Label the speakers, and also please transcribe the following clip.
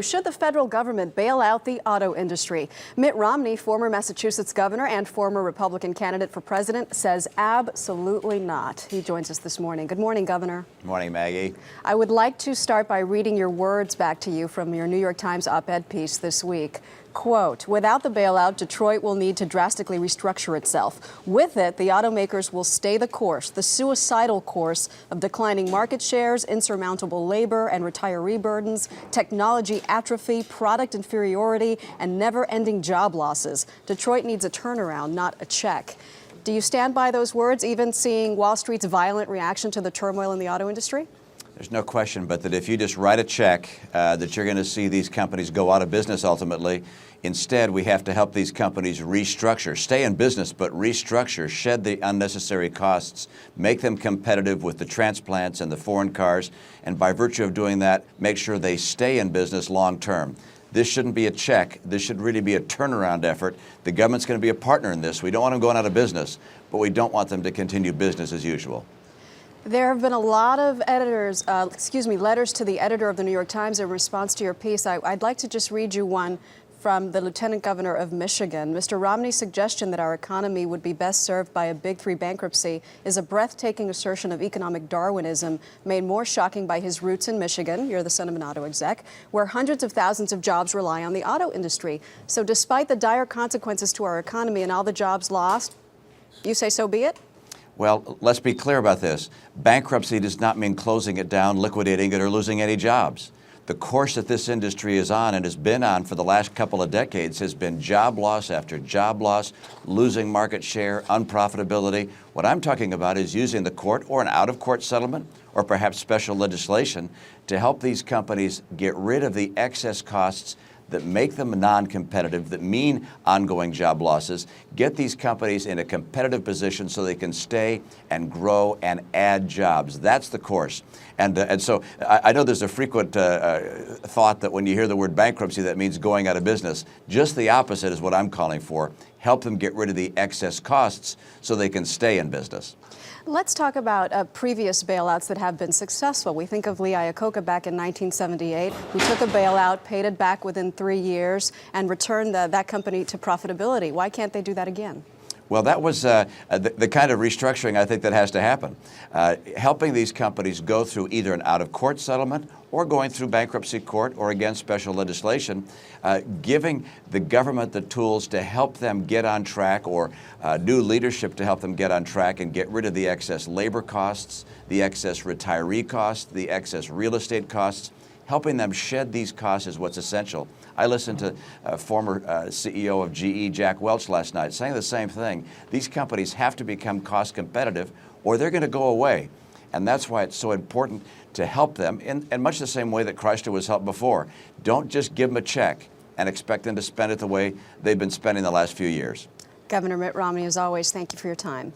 Speaker 1: Should the federal government bail out the auto industry? Mitt Romney, former Massachusetts governor and former Republican candidate for president, says absolutely not. He joins us this morning. Good morning, Governor.
Speaker 2: Good morning, Maggie.
Speaker 1: I would like to start by reading your words back to you from your New York Times op-ed piece this week. Quote, without the bailout, Detroit will need to drastically restructure itself. With it, the automakers will stay the course, the suicidal course of declining market shares, insurmountable labor and retiree burdens, technology atrophy, product inferiority, and never-ending job losses. Detroit needs a turnaround, not a check. Do you stand by those words, even seeing Wall Street's violent reaction to the turmoil in the auto industry?
Speaker 2: There's no question but that if you just write a check, that you're going to see these companies go out of business ultimately. Instead, we have to help these companies restructure, stay in business, but restructure, shed the unnecessary costs, make them competitive with the transplants and the foreign cars, and by virtue of doing that, make sure they stay in business long term. This shouldn't be a check. This should really be a turnaround effort. The government's going to be a partner in this. We don't want them going out of business, but we don't want them to continue business as usual.
Speaker 1: There have been a lot of letters to the editor of the New York Times in response to your piece. I'd like to just read you one from the Lieutenant Governor of Michigan. Mr. Romney's suggestion that our economy would be best served by a Big Three bankruptcy is a breathtaking assertion of economic Darwinism, made more shocking by his roots in Michigan, you're the son of an auto exec, where hundreds of thousands of jobs rely on the auto industry. So despite the dire consequences to our economy and all the jobs lost, you say so be it?
Speaker 2: Well, let's be clear about this. Bankruptcy does not mean closing it down, liquidating it, or losing any jobs. The course that this industry is on and has been on for the last couple of decades has been job loss after job loss, losing market share, unprofitability. What I'm talking about is using the court or an out-of-court settlement or perhaps special legislation to help these companies get rid of the excess costs that make them non-competitive, that mean ongoing job losses, get these companies in a competitive position so they can stay and grow and add jobs. That's the course. And so I know there's a frequent thought that when you hear the word bankruptcy, that means going out of business. Just the opposite is what I'm calling for. Help them get rid of the excess costs so they can stay in business.
Speaker 1: Let's talk about previous bailouts that have been successful. We think of Lee Iacocca back in 1978, who took a bailout, paid it back within 3 years, and returned that company to profitability. Why can't they do that again?
Speaker 2: Well, that was the kind of restructuring I think that has to happen. Helping these companies go through either an out-of-court settlement or going through bankruptcy court or again special legislation, giving the government the tools to help them get on track or new leadership to help them get on track and get rid of the excess labor costs, the excess retiree costs, the excess real estate costs. Helping them shed these costs is what's essential. I listened to former CEO of GE, Jack Welch, last night saying the same thing. These companies have to become cost competitive or they're going to go away. And that's why it's so important to help them in much the same way that Chrysler was helped before. Don't just give them a check and expect them to spend it the way they've been spending the last few years.
Speaker 1: Governor Mitt Romney, as always, thank you for your time.